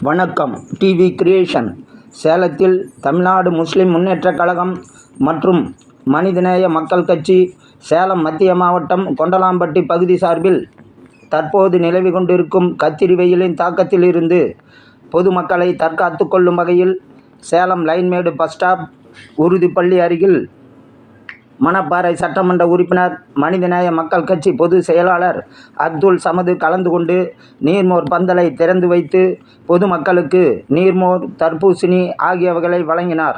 வணக்கம். TV creation. சேலத்தில் தமிழ்நாடு முஸ்லிம் முன்னேற்றக் கழகம் மற்றும் மனிதநேய மக்கள் கட்சி சேலம் மத்திய மாவட்டம் கொண்டலாம்பட்டி பகுதி சார்பில் தற்போது நிலவி கொண்டிருக்கும் கத்திரி வெயிலின் தாக்கத்தில் இருந்து பொதுமக்களை தற்காத்து கொள்ளும் வகையில் சேலம் லைன்மேடு பஸ் ஸ்டாப் உறுதிப்பள்ளி அருகில் மணப்பாறை சட்டமன்ற உறுப்பினர் மனிதநேய மக்கள் கட்சி பொதுச் செயலாளர் அப்துல் சமது கலந்து கொண்டு நீர்மோர் பந்தலை திறந்து வைத்து பொதுமக்களுக்கு நீர்மோர், தர்பூசணி ஆகியவைகளை வழங்கினார்.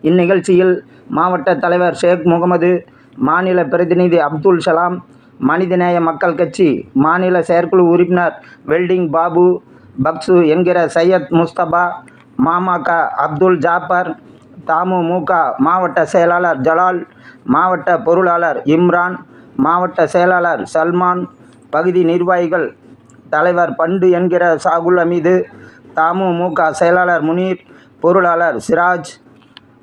இந்நிகழ்ச்சியில் மாவட்ட தலைவர் ஷேக் முகமது, மாநில பிரதிநிதி அப்துல் சலாம், மனிதநேய மக்கள் கட்சி மாநில செயற்குழு உறுப்பினர் வெல்டிங் பாபு, பக்சு என்கிற சையத் முஸ்தபா, மா.க. அப்துல் ஜாபர், த.மு.மு.க. மாவட்ட செயலாளர் ஜலால், மாவட்ட பொருளாளர் இம்ரான், மாவட்ட செயலாளர் சல்மான், பகுதி நிர்வாகிகள் தலைவர் பண்டு என்கிற சாகுல் அமீது, த.மு.மு.க. செயலாளர் முனீர், பொருளாளர் சிராஜ்,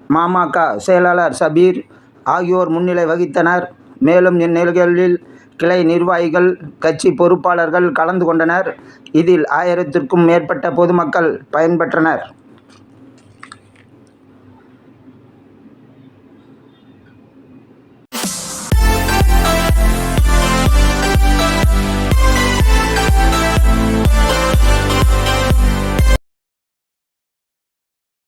மா.க. செயலாளர் சபீர் ஆகியோர் முன்னிலை வகித்தனர். மேலும் இந்நிகழ்வில் கிளை நிர்வாகிகள், கட்சி பொறுப்பாளர்கள் கலந்து கொண்டனர். இதில் 1000க்கும் மேற்பட்ட பொதுமக்கள் பயன்பெற்றனர்.